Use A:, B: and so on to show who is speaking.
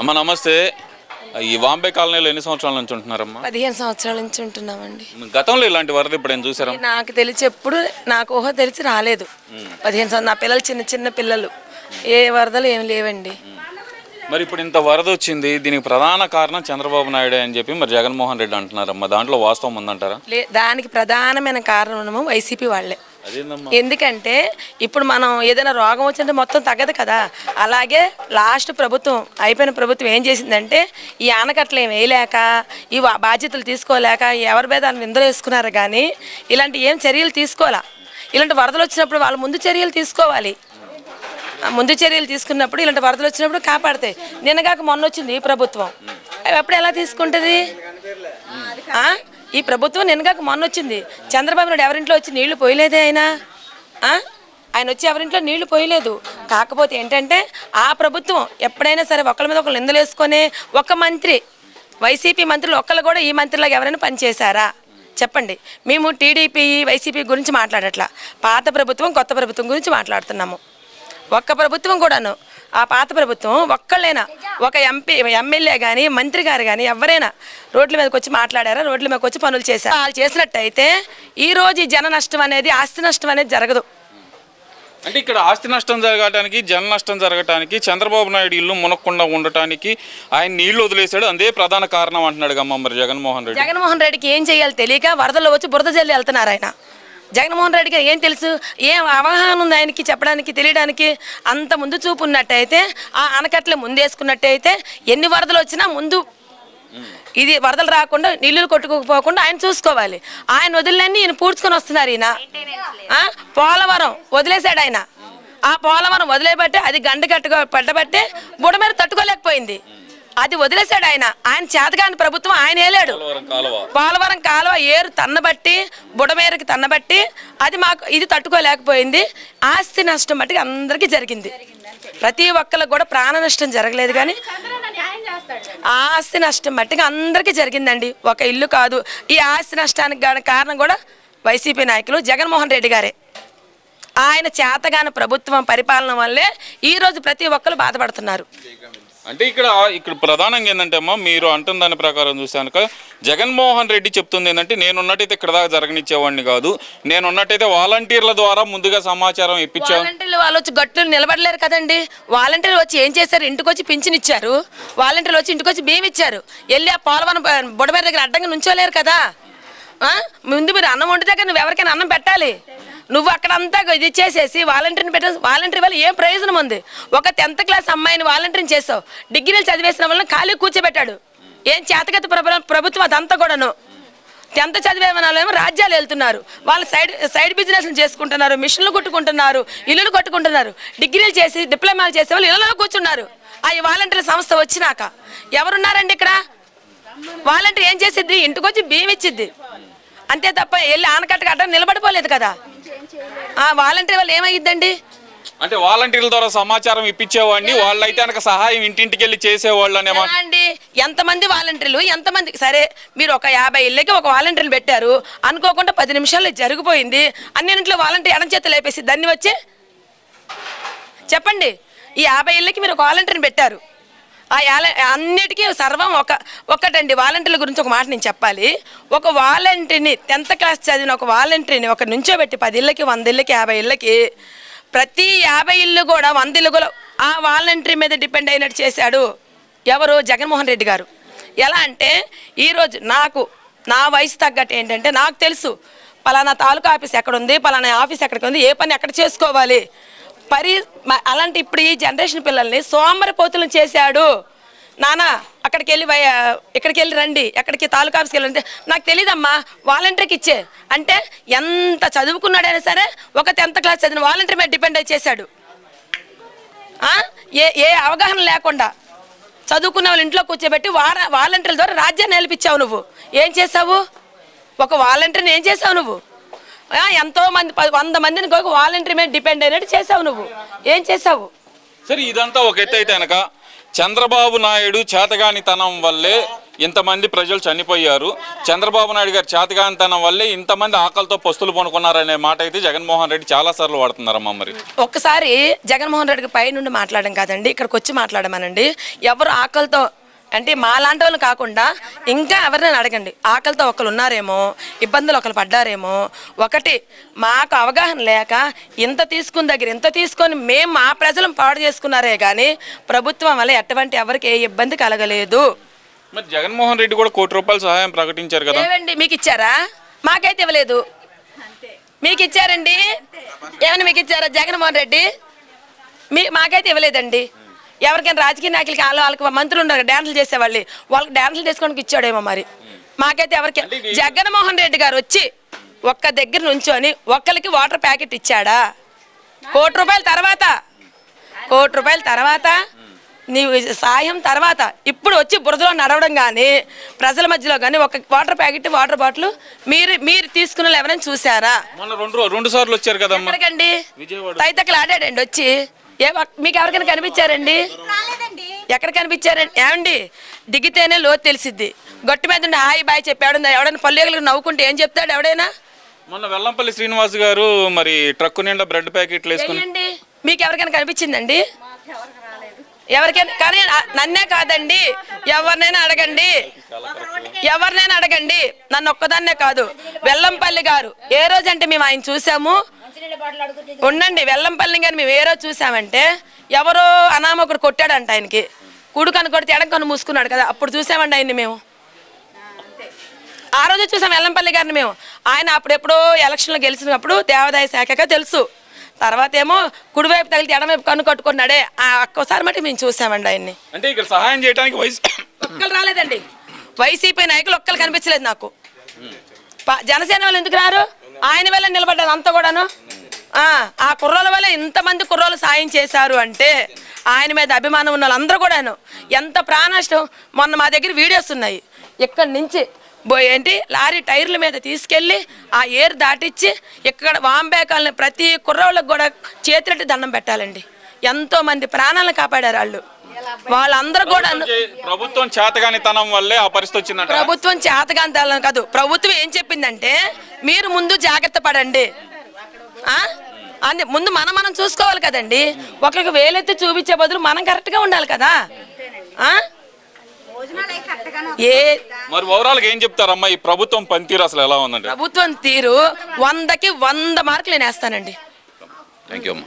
A: అమ్మ నమస్తే. ఈ వాంబే కాలనీలో ఎన్ని సంవత్సరాల నుంచి ఉంటున్నారమ్మా?
B: 15 సంవత్సరాల నుంచి ఉంటున్నామండి.
A: గతంలో ఇలాంటి వరద ఇప్పుడు ఏం చూసారా?
B: నాకు తెలిసి ఎప్పుడు నాకు ఊహ తెలిసి రాలేదు. 15 సంవత్సరాలు నా పిల్లలు చిన్న చిన్న పిల్లలు, ఏ వరదలు ఏమి లేవండి.
A: మరి ఇప్పుడు ఇంత వరద వచ్చింది, దీనికి ప్రధాన కారణం చంద్రబాబు నాయుడు అని చెప్పి మరి జగన్మోహన్ రెడ్డి అంటున్నారమ్మా. దాంట్లో వాస్తవం ఉందంటారా?
B: దానికి ప్రధానమైన కారణము వైసీపీ వాళ్ళే. ఎందుకంటే ఇప్పుడు మనం ఏదైనా రోగం వచ్చింటే మొత్తం తగ్గదు కదా. అలాగే లాస్ట్ ప్రభుత్వం అయిపోయిన ప్రభుత్వం ఏం చేసిందంటే ఈ ఆనకట్టలు ఏం వేయలేక, ఈ బాధ్యతలు తీసుకోలేక ఎవరి మీద నిందలు వేసుకున్నారు. కానీ ఇలాంటి ఏం చర్యలు తీసుకోవాలా. ఇలాంటి వరదలు వచ్చినప్పుడు వాళ్ళు ముందు చర్యలు తీసుకోవాలి. ముందు చర్యలు తీసుకున్నప్పుడు ఇలాంటి వరదలు వచ్చినప్పుడు కాపాడతాయి. నిన్నగాక మొన్న వచ్చింది ఈ ప్రభుత్వం, అప్పుడు ఎలా తీసుకుంటుంది? ఈ ప్రభుత్వం నిన్నగాక మొన్న వచ్చింది. చంద్రబాబు నాయుడు ఎవరింట్లో వచ్చి నీళ్లు పోయలేదే ఆయన వచ్చి ఎవరింట్లో నీళ్లు పోయలేదు. కాకపోతే ఏంటంటే ఆ ప్రభుత్వం ఎప్పుడైనా సరే ఒకళ్ళ మీద ఒకళ్ళు నిందలు వేసుకొని ఒక మంత్రి, వైసీపీ మంత్రులు ఒక్కళ్ళు కూడా ఈ మంత్రిలాగా ఎవరైనా పనిచేశారా చెప్పండి. మేము టీడీపీ వైసీపీ గురించి మాట్లాడట్లా, పాత ప్రభుత్వం కొత్త ప్రభుత్వం గురించి మాట్లాడుతున్నాము. ఒక్క ప్రభుత్వం కూడాను, ఆ పాత ప్రభుత్వం ఒక్కళ్ళైనా ఒక ఎమ్మెల్యే కానీ మంత్రి గారు కానీ ఎవరైనా రోడ్ల మీదకి వచ్చి మాట్లాడారా, రోడ్ల మీదకి వచ్చి పనులు చేశారు? వాళ్ళు చేసినట్టయితే ఈరోజు ఈ జన నష్టం అనేది, ఆస్తి నష్టం అనేది జరగదు.
A: అంటే ఇక్కడ ఆస్తి నష్టం జరగటానికి, జన నష్టం జరగటానికి, చంద్రబాబు నాయుడు ఇల్లు మునక్కుండా ఉండటానికి ఆయన నీళ్లు వదిలేశాడు, అదే ప్రధాన కారణం అంటున్నాడు అమ్మ మరి జగన్మోహన్ రెడ్డి.
B: జగన్మోహన్ రెడ్డికి ఏం చేయాలి తెలియక వరదల్లో వచ్చి బురద జల్లి వెళ్తున్నారు. ఆయన జగన్మోహన్ రెడ్డికి ఏం తెలుసు, ఏం అవగాహన ఉంది ఆయనకి చెప్పడానికి, తెలియడానికి? అంత ముందు చూపు ఉన్నట్టయితే, ఆ ఆనకట్టలు ముందేసుకున్నట్టయితే ఎన్ని వరదలు వచ్చినా ముందు ఇది వరదలు రాకుండా, నీళ్ళు కొట్టుకోకపోకుండా ఆయన చూసుకోవాలి. ఆయన వదిలేని ఈయన పూడ్చుకొని వస్తున్నారు. ఈయన పోలవరం వదిలేశాడు. ఆయన ఆ పోలవరం వదిలేబట్టే అది గంట కట్టుకో పడ్డబట్టే బుడమేర తట్టుకోలేకపోయింది. అది వదిలేశాడు ఆయన. ఆయన చేతగాని ప్రభుత్వం ఆయన వేలాడు. పోలవరం కాలువ ఏరు తన్నబట్టి, బుడమేరకి తన్నబట్టి అది మాకు ఇది తట్టుకోలేకపోయింది. ఆస్తి నష్టం బట్టి అందరికీ జరిగింది. ప్రతి ఒక్కరికి కూడా ప్రాణ నష్టం జరగలేదు, కానీ ఆస్తి నష్టం బట్టి అందరికీ జరిగిందండి. ఒక ఇల్లు కాదు. ఈ ఆస్తి నష్టానికి కారణం కూడా వైసీపీ నాయకులు జగన్మోహన్ రెడ్డి గారే. ఆయన చేతగాని ప్రభుత్వం పరిపాలన వల్లే ఈరోజు ప్రతి ఒక్కరు బాధపడుతున్నారు.
A: అంటే ఇక్కడ ప్రధానంగా ఏంటంటే అమ్మా, మీరు అంటున్న దాని ప్రకారం చూసానుక జగన్మోహన్ రెడ్డి చెప్తుంది ఏంటంటే, నేనున్నట్టయితే ఇక్కడ దాకా జరగనిచ్చేవాడిని కాదు, నేనున్నట్టయితే వాలంటీర్ల ద్వారా ముందుగా సమాచారం ఇప్పించాను.
B: వాలంటీర్లు వాళ్ళు వచ్చి గట్టులు నిలబడలేరు కదండి. వాలంటీర్లు వచ్చి ఏం చేశారు? ఇంటికి వచ్చి పింఛన్ ఇచ్చారు. వాలంటీర్లు వచ్చి ఇంటికి వచ్చి బియ్యం ఇచ్చారు. వెళ్ళి ఆ పోలవరం బుడమేర దగ్గర అడ్డంగా నుంచోలేరు కదా. ముందు మీరు అన్నం వండి దగ్గర నువ్వు ఎవరికైనా అన్నం పెట్టాలి. నువ్వు అక్కడంతా ఇది చేసేసి వాలంటీర్ని పెట్ట, వాలంటీర్ వల్ల ఏం ప్రయోజనం ఉంది? ఒక 10th క్లాస్ అమ్మాయిని వాలంటీర్ని చేసావు, డిగ్రీలు చదివేసిన వాళ్ళని ఖాళీ కూర్చోబెట్టాడు. ఏం చేతగతి ప్రభుత్వం అదంతా కూడాను. 10th చదివే వాళ్ళేమో రాజ్యాలు వెళ్తున్నారు, వాళ్ళు సైడ్ బిజినెస్లు చేసుకుంటున్నారు, మిషన్లు కొట్టుకుంటున్నారు, ఇల్లులు కొట్టుకుంటున్నారు. డిగ్రీలు చేసి డిప్లొమాలు చేసే వాళ్ళు ఇళ్ళలో కూర్చున్నారు. ఆ వాలంటీర్ సంస్థ వచ్చినాక ఎవరున్నారండి ఇక్కడ? వాలంటీర్ ఏం చేసిద్ది? ఇంటికి వచ్చి బియ్యం ఇచ్చిద్ది అంతే తప్ప వెళ్ళి ఆనకట్ట కట్ట నిలబడిపోలేదు కదా. ఆ వాలంటీర్ వాళ్ళు ఏమయ్యిద్దండి?
A: అంటే వాలంటీర్ల ద్వారా సమాచారం ఇప్పించేవాడిని, వాళ్ళైతే కనుక సహాయం ఇంటింటికి వెళ్ళి చేసేవాళ్ళు
B: అండి. ఎంతమంది వాలంటీర్లు, ఎంతమంది? సరే మీరు ఒక 50 ఇళ్ళకి ఒక వాలంటీర్లు పెట్టారు అనుకోకుండా 10 నిమిషాల్లో జరిగిపోయింది. అన్నింటిలో వాలంటీర్ ఎడం చేత లేపేసి దాన్ని వచ్చి చెప్పండి. ఈ 50 ఇళ్ళకి మీరు ఒక వాలంటీర్ని పెట్టారు. ఆ అన్నిటికీ సర్వం ఒక్కటండి. వాలంటీర్ల గురించి ఒక మాట నేను చెప్పాలి. ఒక వాలంటీర్ని 10th క్లాస్ చదివిన ఒక వాలంటీర్ని ఒక నుంచోబెట్టి 10 ఇళ్ళకి, 100 ఇళ్ళకి, 50 ఇళ్ళకి, ప్రతి 50 ఇళ్ళు కూడా 100 ఇళ్ళు కూడా ఆ వాలంటీర్ మీద డిపెండ్ అయినట్టు చేశాడు ఎవరు? జగన్మోహన్ రెడ్డి గారు. ఎలా అంటే ఈరోజు నా వయసు తగ్గట్టు ఏంటంటే నాకు తెలుసు పలానా తాలూకా ఆఫీస్ ఎక్కడ ఉంది, పలానా ఆఫీస్ ఎక్కడికి ఉంది, ఏ పని ఎక్కడ చేసుకోవాలి. అలాంటి ఇప్పుడు ఈ జనరేషన్ పిల్లల్ని సోమరిపోతులను చేశాడు. నానా అక్కడికి వెళ్ళి ఇక్కడికి వెళ్ళి రండి, ఎక్కడికి తాలూకా ఆఫీస్కి వెళ్ళండి, నాకు తెలియదమ్మా వాలంటీర్కి ఇచ్చే అంటే ఎంత చదువుకున్నాడైనా సరే ఒక 10th క్లాస్ చదివిన వాలంటీర్ మీద డిపెండ్ అయి చేశాడు. ఏ అవగాహన లేకుండా చదువుకున్న వాళ్ళు ఇంట్లో కూర్చోబెట్టి వాలంటీర్ల ద్వారా రాజ్యాన్ని నిలిపించావు. నువ్వు ఏం చేసావు? ఒక వాలంటీర్ని ఏం చేసావు నువ్వు? ఎంతో మంది 100 మందిని వాలంటీర్ మీద డిపెండ్ అయినట్టు చేసావు. నువ్వు ఏం చేసావు?
A: సరే ఇదంతా ఒక ఎత్తు అయితే కనుక చంద్రబాబు నాయుడు చేతగానితనం వల్లే ఇంతమంది ప్రజలు చనిపోయారు, చంద్రబాబు నాయుడు గారి చేతగానితనం వల్లే ఇంతమంది ఆకలితో పస్తులు పొనుకున్నారనే మాట అయితే జగన్మోహన్ రెడ్డి చాలాసార్లు వాడుతున్నారమ్మా. మరి
B: ఒక్కసారి జగన్మోహన్ రెడ్డికి పై నుండి మాట్లాడడం కాదండి, ఇక్కడికి వచ్చి మాట్లాడమనండి. ఎవరు ఆకలితో అంటే మా లాంటి వాళ్ళు కాకుండా ఇంకా ఎవరినైనా అడగండి, ఆకలితో ఒకరు ఉన్నారేమో, ఇబ్బందులు ఒకరు పడ్డారేమో. ఒకటి మాకు అవగాహన లేక ఇంత తీసుకొని మేము మా ప్రజలను పాడు చేసుకున్నారే కానీ ప్రభుత్వం వల్ల ఎటువంటి ఎవరికి ఏ ఇబ్బంది కలగలేదు.
A: మరి జగన్మోహన్ రెడ్డి కూడా ₹1 కోటి సహాయం ప్రకటించారు కదా.
B: ఏమండి మీకు ఇచ్చారా? మాకైతే ఇవ్వలేదు. మీకు ఇచ్చారండి? ఏమన్నా మీకు ఇచ్చారా జగన్మోహన్ రెడ్డి? మాకైతే ఇవ్వలేదండి. ఎవరికైనా రాజకీయ నాయకులకి వాళ్ళకి మంత్రులు ఉన్నారు డ్యాన్సులు చేసేవాళ్ళు, వాళ్ళకి డ్యాన్సులు చేసుకోవడానికి ఇచ్చాడేమో. మరి మాకైతే ఎవరికి జగన్మోహన్ రెడ్డి గారు వచ్చి ఒక్క దగ్గర నుంచొని ఒక్కరికి వాటర్ ప్యాకెట్ ఇచ్చాడా? ₹1 కోటి తర్వాత నీవు సాయం తర్వాత ఇప్పుడు వచ్చి బురదలో నడవడం కానీ ప్రజల మధ్యలో కానీ ఒక వాటర్ ప్యాకెట్ వాటర్ బాటిల్ మీరు తీసుకున్న ఎవరైనా చూసారా?
A: రెండు సార్లు వచ్చారు కదా.
B: ఎక్కడికండి తైతక్కలు ఆడాడండి వచ్చి? మీకు ఎవరికైనా కనిపించారండి? ఎక్కడ కనిపించారండి? ఏమండి దిగితేనే లోతు తెలిసిద్ది. గట్టి మీద ఉండి హాయ్ బాయ్ చెప్పాడు ఎవడైనా పల్లెలకు నవ్వుకుంటే ఏం చెప్తాడు ఎవడైనా?
A: మొన్న వెల్లంపల్లి శ్రీనివాస్ గారు మరి ట్రక్కు నిండా బ్రెడ్ ప్యాకెట్లు వేసుకుని
B: మీకు ఎవరికైనా కనిపించిందండి? ఎవరికైనా కానీ నన్నే కాదండి, ఎవరినైనా అడగండి, నన్ను ఒక్కదాన్నే కాదు. వెల్లంపల్లి గారు ఏ రోజు అంటే మేము ఆయన చూసాము ఉండండి, వెల్లంపల్లి గారు మేము ఏ రోజు చూసామంటే ఎవరో అనామకుడు కొట్టాడంట ఆయనకి, కుడుకను కొడితే ఎడంకను మూసుకున్నాడు కదా, అప్పుడు చూసామండి ఆయన్ని మేము. ఆ రోజు చూసాం వెల్లంపల్లి గారిని మేము. ఆయన అప్పుడెప్పుడో ఎలక్షన్లో గెలిచినప్పుడు దేవాదాయ శాఖగా తెలుసు, తర్వాత ఏమో కుడివైపు తగిలితే ఎడమవైపు కన్ను కట్టుకున్నాడే, ఒక్కసారి మట్టి మేము చూసామండి ఆయన్ని.
A: అంటే ఇక్కడ సహాయం చేయడానికి
B: ఒక్కరు రాలేదండి, వైసీపీ నాయకులు ఒక్కరు కనిపించలేదు నాకు. జనసేన వాళ్ళు ఎందుకు రారు? ఆయన వల్ల నిలబడ్డారు అంతా కూడాను. ఆ కుర్రోల వల్ల ఇంతమంది కుర్రోలు సాయం చేశారు అంటే ఆయన మీద అభిమానం ఉన్న వాళ్ళందరూ కూడాను ఎంత ప్రాణనష్టం. మొన్న మా దగ్గర వీడియోస్ ఉన్నాయి, ఇక్కడి నుంచి ఏంటి లారీ టైర్ల మీద తీసుకెళ్ళి ఆ ఏరు దాటిచ్చి ఇక్కడ వాంబేకాలని ప్రతి కుర్రోళ్ళకి కూడా చేతులెట్టి దండం పెట్టాలండి. ఎంతో మంది ప్రాణాలను కాపాడారు వాళ్ళందరూ కూడా.
A: ప్రభుత్వం చేతగానితనం వల్లే ఆ పరిస్థితి వచ్చిందంట.
B: ప్రభుత్వం చేతగానితనం కాదు, ప్రభుత్వం ఏం చెప్పిందంటే మీరు ముందు జాగ్రత్త పడండి, ముందు మనం చూసుకోవాలి కదండి. ఒకరికి వేలెత్తి చూపించే బదులు మనం కరెక్ట్గా ఉండాలి కదా.
A: మరి ఓవరాల్ గా ఏం చెప్తారమ్మా ఈ ప్రభుత్వం పనితీరు అసలు ఎలా ఉందండి?
B: ప్రభుత్వం తీరు 100కి 100 మార్కులు నేను వేస్తానండి.
A: థ్యాంక్ యూ అమ్మా.